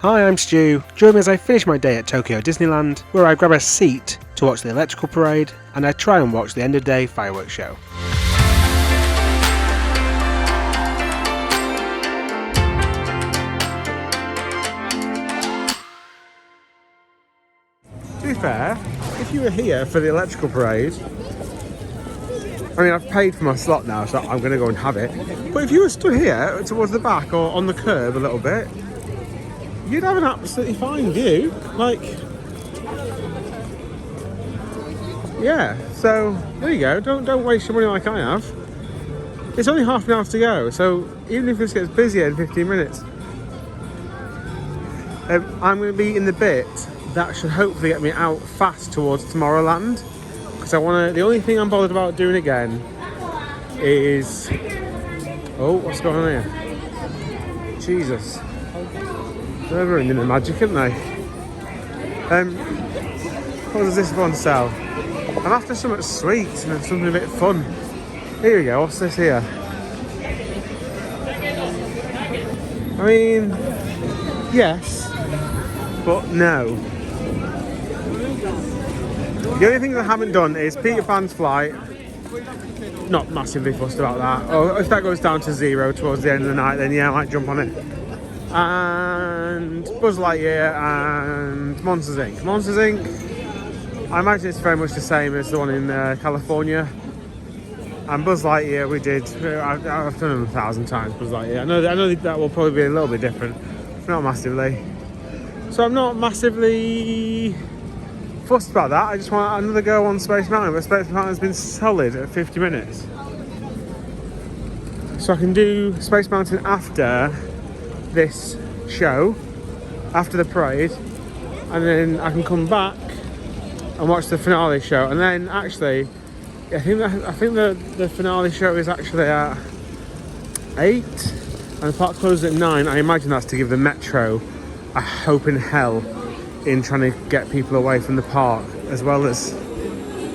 Hi, I'm Stu. Join me as I finish my day at Tokyo Disneyland, where I grab a seat to watch the electrical parade and I try and watch the end of day fireworks show. To be fair, if you were here for the electrical parade, I mean, I've paid for my slot now, so I'm going to go and have it. But if you were stood here towards the back or on the curb a little bit, you'd have an absolutely fine view. Like, yeah. So there you go. Don't waste your money like I have. It's only half an hour to go, so even if this gets busier in 15 minutes, I'm going to be in the bit that should hopefully get me out fast towards Tomorrowland. Because I want to. The only thing I'm bothered about doing again is. Oh, what's going on here? Jesus. They're ruining the magic, aren't they? What does this one sell? I'm after something sweet and something a bit fun. Here we go, what's this here? I mean, yes, but no. The only thing I haven't done is Peter Pan's flight. Not massively fussed about that. Oh, if that goes down to 0 towards the end of the night, then yeah, I might jump on it. And Buzz Lightyear and Monsters Inc. Monsters Inc. I imagine it's very much the same as the one in California. And Buzz Lightyear we did. I've done them 1,000 times. Buzz Lightyear. I know that will probably be a little bit different, not massively. So I'm not massively fussed about that. I just want another go on Space Mountain, but Space Mountain has been solid at 50 minutes. So I can do Space Mountain after this show, after the parade, and then I can come back and watch the finale show. And then actually I think the finale show is actually at 8 and the park closes at 9. I imagine that's to give the metro a hope in hell in trying to get people away from the park, as well as,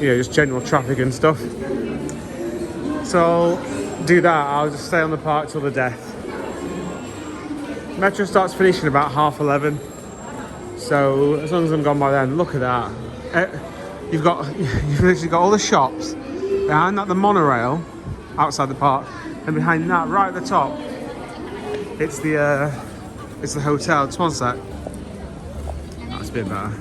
you know, just general traffic and stuff. So I'll do that. I'll just stay on the park till the death. Metro starts finishing about 11:30, so as long as I'm gone by then. Look at that. You've literally got all the shops behind that, the monorail outside the park, and behind that, right at the top, it's the hotel. Just one sec. That's a bit better.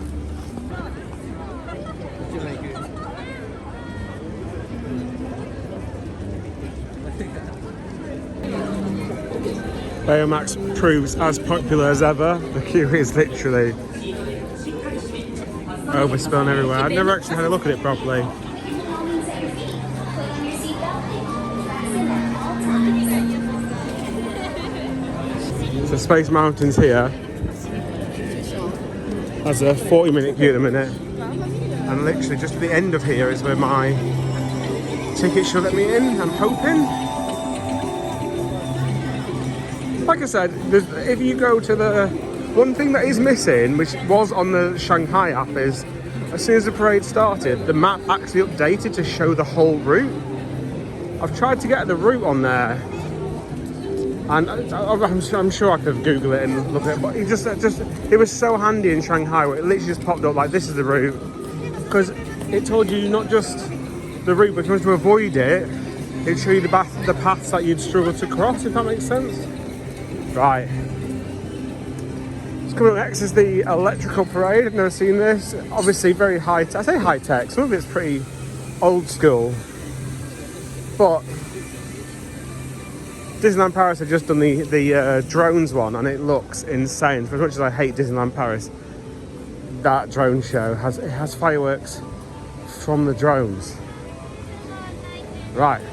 Baymax proves as popular as ever. The queue is literally overspilling everywhere. I've never actually had a look at it properly. So Space Mountain's here. Has a 40-minute queue at the minute. And literally just at the end of here is where my ticket should let me in, I'm hoping. Like I said, if you go to the... One thing that is missing, which was on the Shanghai app, is as soon as the parade started, the map actually updated to show the whole route. I've tried to get the route on there, and I'm sure I could Google it and look at it, but it was so handy in Shanghai where it literally just popped up like, this is the route, because it told you not just the route, but if you want to avoid it, it'd show you the paths that you'd struggle to cross, if that makes sense. Right. So coming up next is the electrical parade. I've never seen this. Obviously very high tech. I say high tech, some of it's pretty old school. But Disneyland Paris have just done the drones one, and it looks insane. For as much as I hate Disneyland Paris, that drone show has fireworks from the drones. Right.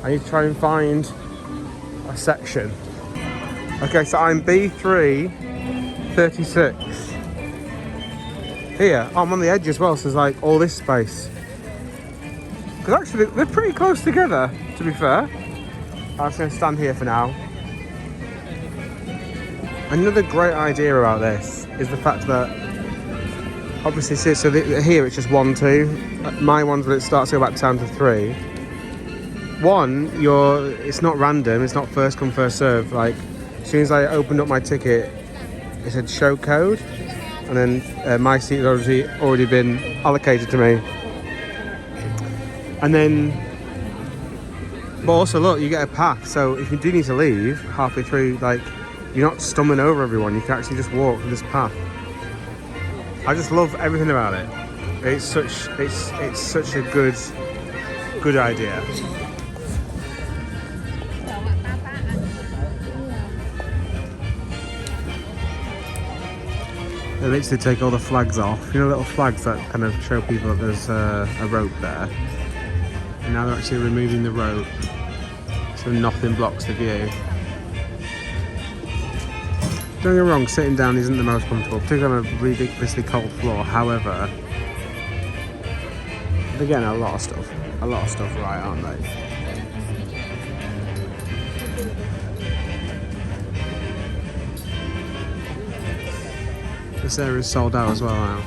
I need to try and find a section. Okay, so I'm B336. Here, I'm on the edge as well, so there's like all this space. Because actually, they're pretty close together, to be fair. I'm just going to stand here for now. Another great idea about this is the fact that, obviously, so here it's just 1, 2. My one's when it starts to go back down to 3. One, it's not random, it's not first come, first serve. Like, as soon as I opened up my ticket, it said show code, and then my seat had already been allocated to me. And then, but also look, you get a pass, so if you do need to leave halfway through, like, you're not stumbling over everyone, you can actually just walk this path. I just love everything about it. It's such a good idea. They literally take all the flags off. You know, little flags that kind of show people that there's a rope there. And now they're actually removing the rope, so nothing blocks the view. Don't get me wrong, sitting down isn't the most comfortable, particularly on a ridiculously cold floor. However, they're getting a lot of stuff right, aren't they? This area is sold out as well now.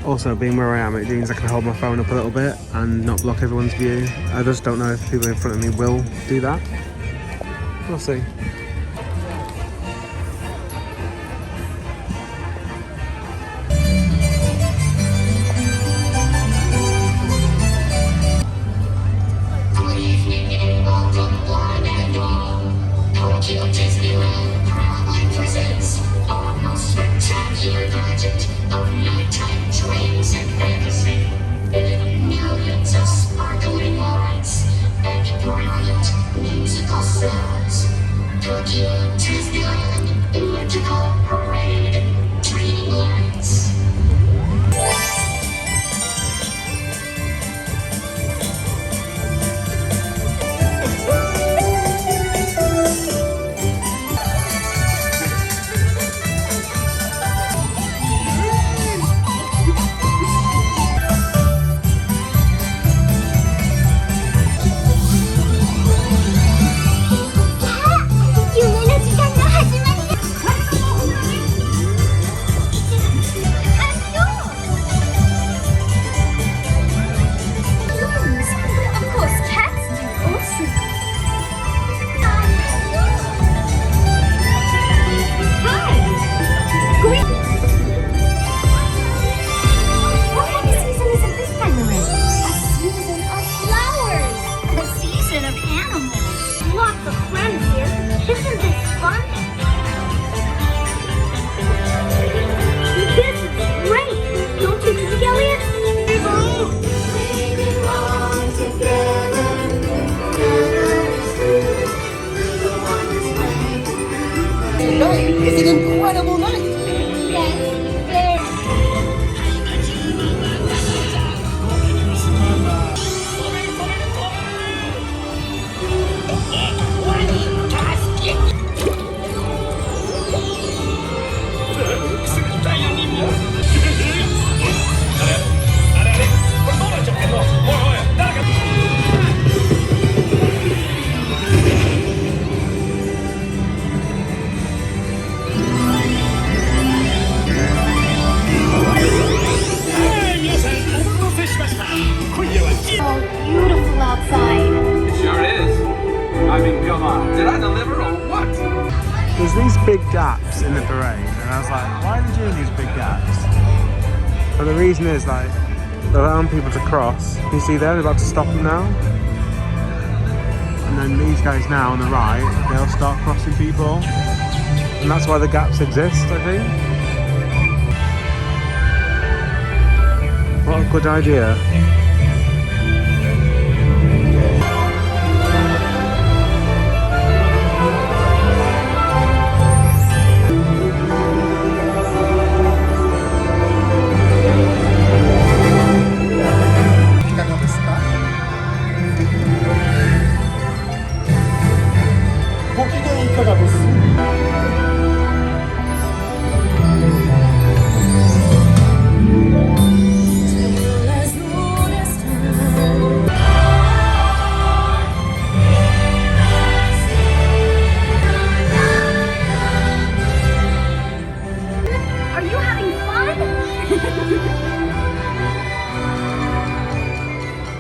Also, being where I am, it means I can hold my phone up a little bit and not block everyone's view. I just don't know if people in front of me will do that. We'll see. Tokyo Disneyland proudly presents our most spectacular project of nighttime trains and fantasy, with millions of sparkling lights and brilliant musical sounds. Tokyo Disneyland Electrical Parade Dreamlands. It's an incredible night. Beautiful outside. It sure is. I mean, come on. Did I deliver or what? There's these big gaps in the parade, and I was like, why are they doing these big gaps? And the reason is, like, they're allowing people to cross. You see there, they're about to stop them now. And then these guys now on the right, they'll start crossing people. And that's why the gaps exist, I think. What a good idea.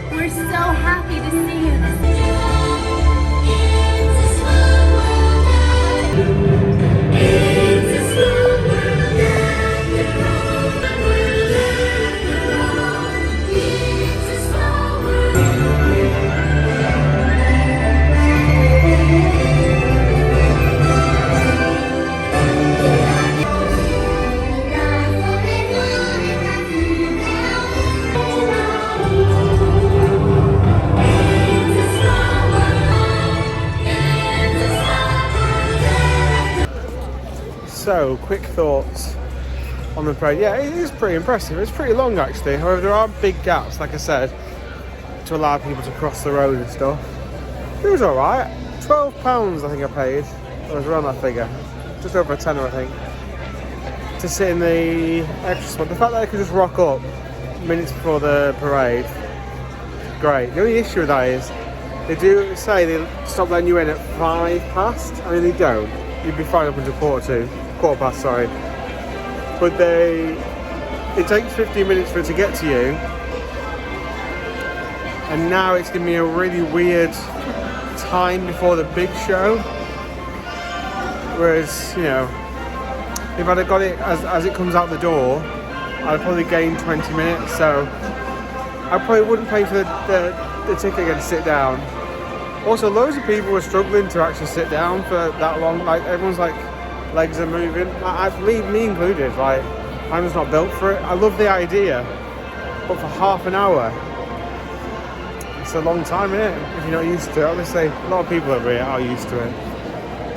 We're so happy to see you this So, quick thoughts on the parade. Yeah, it is pretty impressive. It's pretty long actually. However, there are big gaps, like I said, to allow people to cross the road and stuff. It was alright. £12 I think I paid. It was around that figure. Just over a tenner I think. To sit in the extra spot. The fact that I could just rock up minutes before the parade, great. The only issue with that is they do say they stop letting you in at 5 past. I mean, they don't. You'd be fine up until quarter past, sorry. But it takes 15 minutes for it to get to you. And now it's giving me a really weird time before the big show. Whereas, you know, if I'd have got it as it comes out the door, I'd probably gain 20 minutes. So I probably wouldn't pay for the ticket again to sit down. Also, loads of people were struggling to actually sit down for that long. Like, everyone's like, legs are moving. Me included. Like, I'm just not built for it. I love the idea, but for half an hour, it's a long time, isn't it? If you're not used to it. Obviously, a lot of people over here are used to it.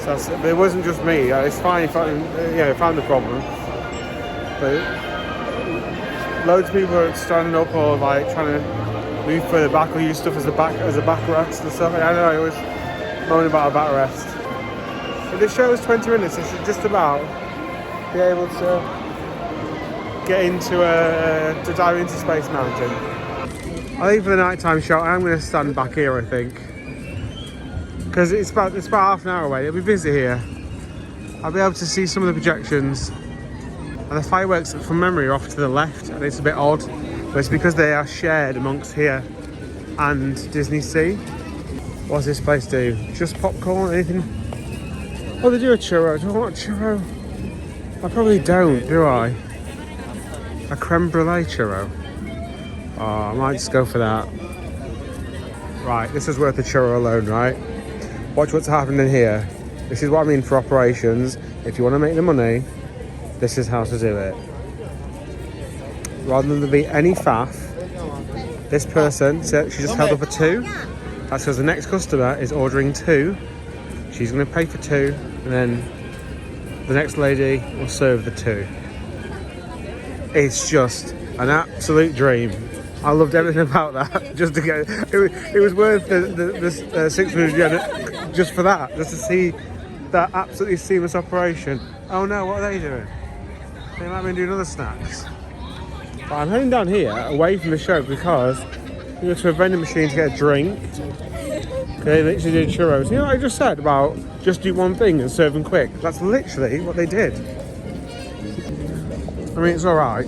So but it wasn't just me. It's fine if I found the problem. But loads of people are standing up or like trying to move further back or use stuff as a backrest and stuff. I don't know. I was moaning about a backrest. But the show is 20 minutes. I should just about be able to get into to dive into Space Mountain. I think for the nighttime show, I'm going to stand back here. I think because it's about half an hour away. It'll be busy here. I'll be able to see some of the projections, and the fireworks from memory are off to the left, and it's a bit odd, but it's because they are shared amongst here and DisneySea. What's this place do? Just popcorn? Anything? Oh, they do a churro. Do I want a churro? I probably don't, do I? A creme brulee churro. Oh, I might just go for that. Right, this is worth the churro alone, right? Watch what's happening here. This is what I mean for operations. If you want to make the money, this is how to do it. Rather than there be any faff, this person, she just held up a 2. That's because the next customer is ordering 2. She's going to pay for 2, and then the next lady will serve the 2. It's just an absolute dream. I loved everything about that. Just to get it was worth the 600 yen just for that, just to see that absolutely seamless operation. Oh no, what are they doing? They might be doing other snacks. But I'm heading down here away from the show because we go to a vending machine to get a drink. They literally did churros. You know what I just said about just do one thing and serve them quick? That's literally what they did. I mean, it's alright.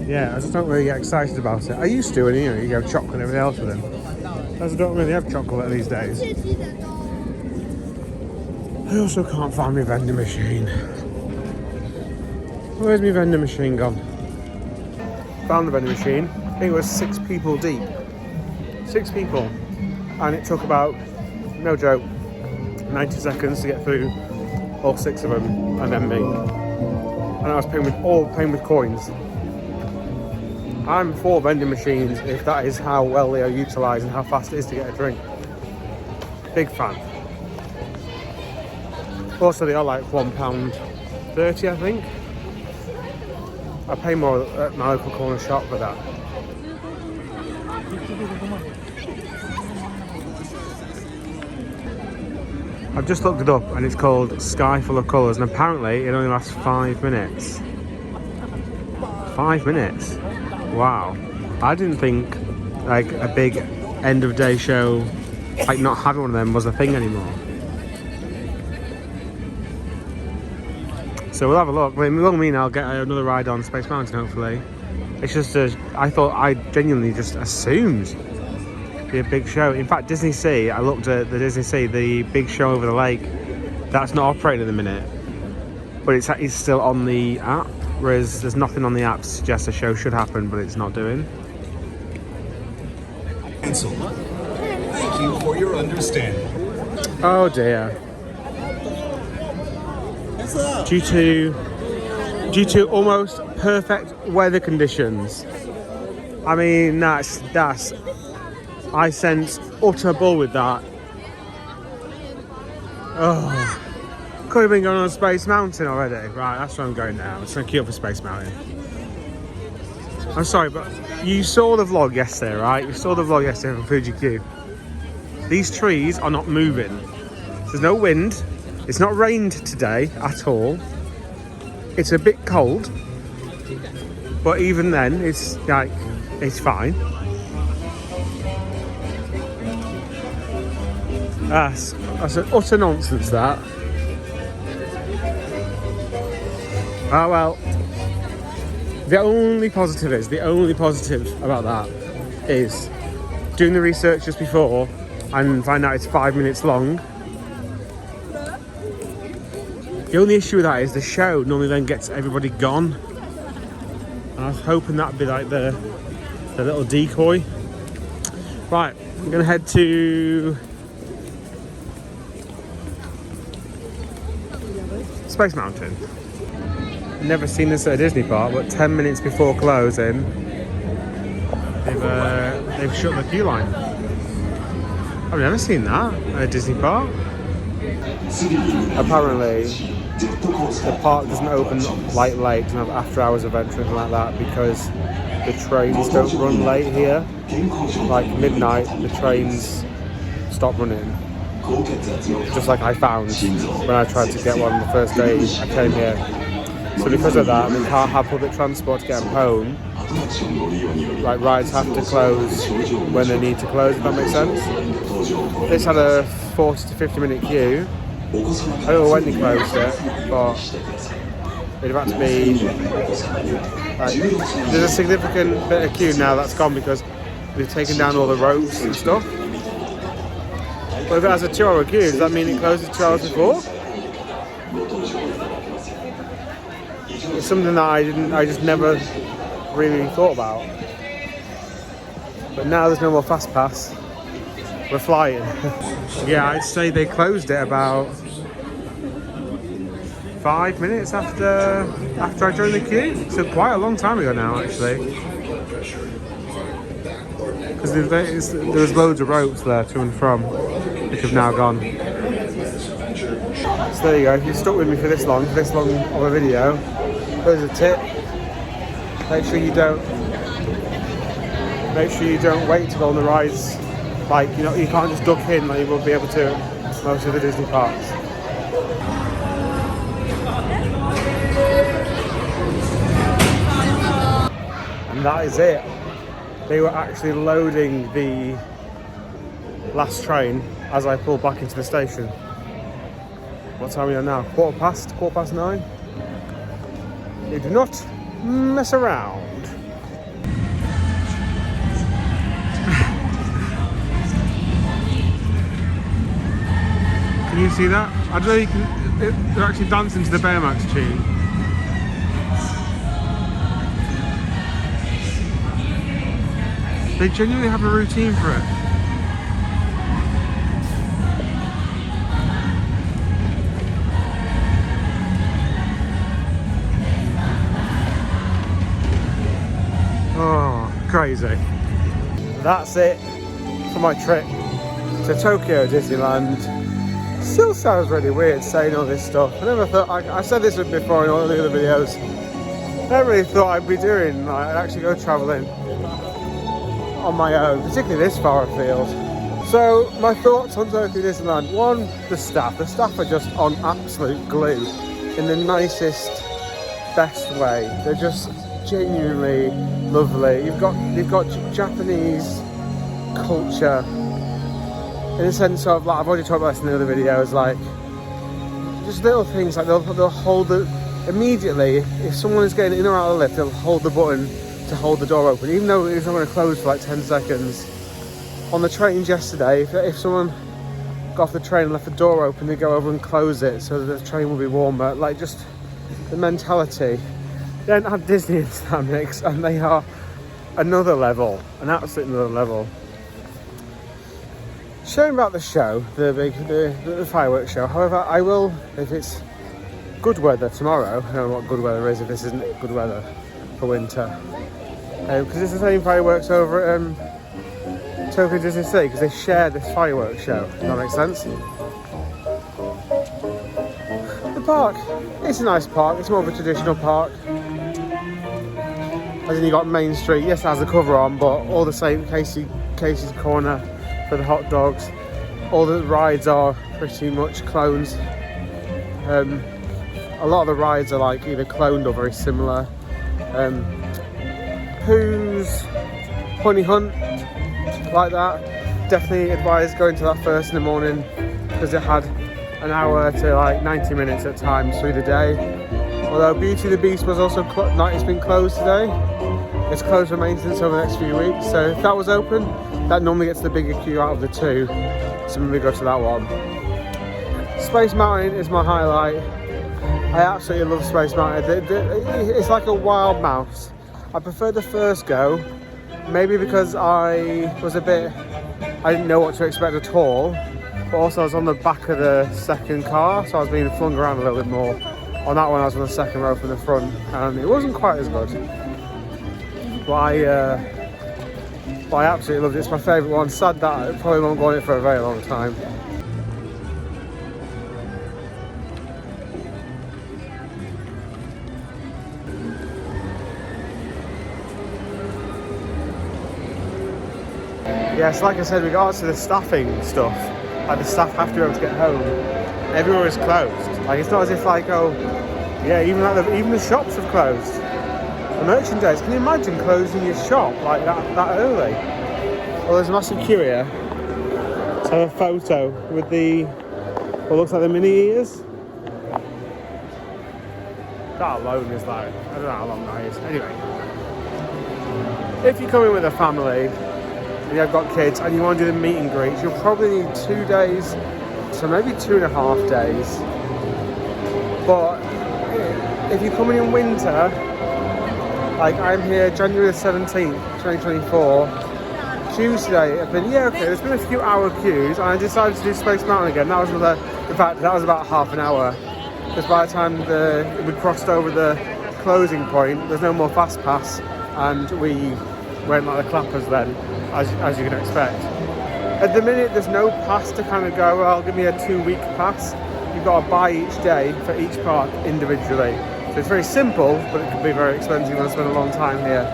Yeah, I just don't really get excited about it. I used to, and you have chocolate and everything else with them. I don't really have chocolate these days. I also can't find my vending machine. Where's my vending machine gone? Found the vending machine. I think it was 6 people deep. 6 people. And it took about, no joke, 90 seconds to get through all 6 of them, and then me. And I was paying with coins. I'm for vending machines if that is how well they are utilised and how fast it is to get a drink. Big fan. Also, they are like £1.30, I think. I pay more at my local corner shop for that. I've just looked it up and it's called Sky Full of Colours, and apparently it only lasts 5 minutes. 5 minutes? Wow. I didn't think like a big end of day show, like not having one of them was a thing anymore. So we'll have a look. It will mean I'll get another ride on Space Mountain hopefully. It's just I genuinely just assumed it'd be a big show. In fact, DisneySea, I looked at the DisneySea, the big show over the lake, that's not operating at the minute, but it's still on the app, whereas there's nothing on the app to suggest a show should happen, but it's not doing. Cancel. Thank you for your understanding. Oh dear. Due to almost perfect weather conditions. I mean, that's I sense utter bull with that. Oh, could have been going on Space Mountain already. Right, that's where I'm going now. It's going to queue up for Space Mountain. I'm sorry, but you saw the vlog yesterday, right? You saw the vlog yesterday from Fuji-Q. These trees are not moving. There's no wind. It's not rained today at all. It's a bit cold, but even then, it's like, it's fine. That's an utter nonsense, that. Oh well. The only positive about that is doing the research just before and find out it's 5 minutes long. The only issue with that is the show normally then gets everybody gone. And I was hoping that'd be like the little decoy. Right, I'm gonna head to Space Mountain. Never seen this at a Disney park, but 10 minutes before closing, they've shut the queue line. I've never seen that at a Disney park. Apparently, the park doesn't open like late, doesn't have after hours events or anything like that, because the trains don't run late here. Like midnight, the trains stop running. Just like I found when I tried to get one the first day I came here. So because of that, we can't have public transport to get them home. Like rides have to close when they need to close, if that makes sense. This had a 40 to 50 minute queue. I don't know when they closed it, but it'd have had to be like, there's a significant bit of queue now that's gone because they've taken down all the ropes and stuff. But if it has a 2 hour queue, does that mean it closes 2 hours before? It's something that I just never really thought about. But now there's no more fast pass. We're flying. Yeah, I'd say they closed it about 5 minutes after I joined the queue. So quite a long time ago now, actually. Because there was loads of ropes there to and from, which have now gone. So there you go. If you stuck with me for this long of a video, there's a tip. Make sure you don't wait to go on the rides. Like, you know, you can't just duck in like you will be able to at most of the Disney parks. And that is it. They were actually loading the last train as I pulled back into the station. What time are we on now? Quarter past 9? They do not mess around. Can you see that? I don't know if you can, they're actually dancing to the Baymax tune. They genuinely have a routine for it. Oh, crazy. That's it for my trip to Tokyo Disneyland. Still sounds really weird saying all this stuff. I never thought, I said this before in all the other videos, I never really thought I'd be doing, like, I'd actually go travelling on my own, particularly this far afield. So, my thoughts on Tokyo Disneyland. One, the staff. The staff are just on absolute glue in the nicest, best way. They're just genuinely lovely. You've got Japanese culture in the sense of, like, I've already talked about this in the other videos, like just little things like they'll hold the immediately if someone is getting in or out of the lift, they'll hold the button to hold the door open, even though it's not going to close for like 10 seconds. On the trains yesterday, if someone got off the train and left the door open, they go over and close it so that the train will be warmer. Like, just the mentality. They don't have Disney in that mix, and they are another level, an absolute another level. Showing about the show, the fireworks show. However, I will, if it's good weather tomorrow, I don't know what good weather is if this isn't good weather for winter, because it's the same fireworks over at Tokyo DisneySea, because they share this fireworks show. Does that make sense? park. It's a nice park. It's more of a traditional park. As in, you got Main Street. Yes, it has a cover on, but all the same. Casey's Corner for the hot dogs. All the rides are pretty much clones. A lot of the rides are like either cloned or very similar. Pooh's Honey Hunt, like that. Definitely advise going to that first in the morning because it had an hour to like 90 minutes at times through the day. Although Beauty and the Beast was also it's been closed today. It's closed for maintenance over the next few weeks. So if that was open, that normally gets the bigger queue out of the two. So maybe go to that one. Space Mountain is my highlight. I absolutely love Space Mountain. It's like a wild mouse. I prefer the first go, maybe because I didn't know what to expect at all, but also I was on the back of the second car, so I was being flung around a little bit more. On that one I was on the second row from the front, and it wasn't quite as good. But I absolutely loved it. It's my favourite one. Sad that I probably won't go on it for a very long time. Yes, like I said, regards to the staffing stuff, like the staff have to be able to get home. Everywhere is closed. Like it's not as if like, oh, yeah, even the shops have closed. The merchandise, can you imagine closing your shop like that early? Well, there's a massive queue here. Let's have a photo with what looks like the mini ears. That alone is like, I don't know how long that is. Anyway, if you come in with a family, you've got kids and you want to do the meet and greets, you'll probably need 2 days, so maybe 2.5 days. But if you're coming in winter, like I'm here January the 17th, 2024, Tuesday, I've been, okay, there's been a few hour queues, and I decided to do Space Mountain again. That was that was about half an hour, because by the time we crossed over the closing point, there's no more fast pass, and we went like the clappers then, as you can expect. At the minute, there's no pass to kind of go, well, give me a 2-week pass. You've got to buy each day for each park individually. So it's very simple, but it can be very expensive when I spend a long time here.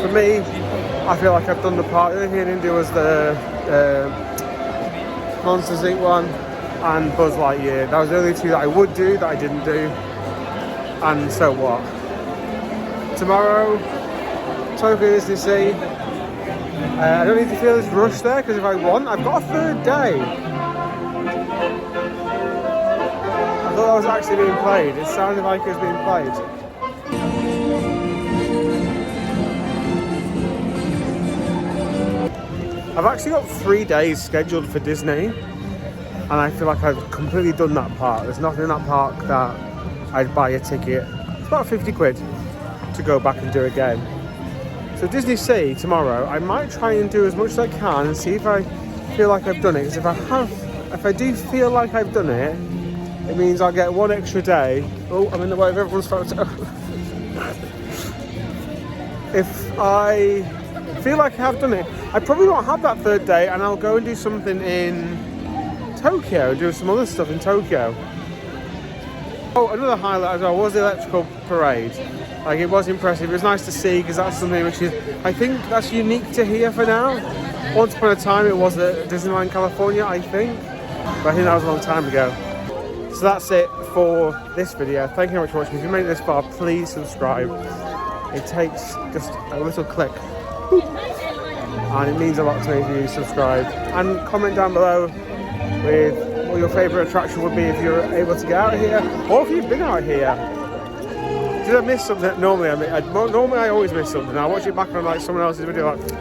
For me, I feel like I've done the park. The only thing I didn't do was the Monsters Inc. one and Buzz Lightyear. That was the only two that I would do that I didn't do. And so what? Tomorrow, Tokyo DisneySea. I don't need to feel this rush there because if I want, I've got a third day. I thought that was actually being played. It sounded like it was being played. I've actually got 3 days scheduled for Disney, and I feel like I've completely done that park. There's nothing in that park that I'd buy a ticket. It's about 50 quid to go back and do again. So DisneySea tomorrow, I might try and do as much as I can and see if I feel like I've done it. Because if I do feel like I've done it, it means I'll get 1 extra day. Oh, I'm in the way of everyone's photo. If I feel like I have done it, I probably won't have that third day, and I'll go and do something in Tokyo, do some other stuff in Tokyo. Oh, another highlight as well was the electrical parade. Like, it was impressive. It was nice to see because that's something which is, I think that's unique to here for now. Once upon a time it was at Disneyland California, I think. But I think that was a long time ago. So that's it for this video. Thank you very much for watching. If you made it this far, please subscribe. It takes just a little click. And it means a lot to me if you subscribe. And comment down below with what your favourite attraction would be if you're able to get out of here. Or if you've been out here. Did I miss something? Normally I always miss something. I watch it back on like someone else's video, like,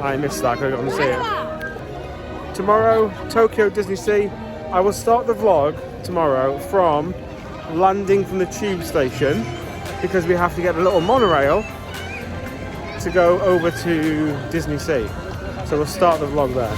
I missed that, I could have gone and see it. Tomorrow, Tokyo DisneySea. I will start the vlog tomorrow from landing from the tube station because we have to get a little monorail to go over to DisneySea. So we'll start the vlog there.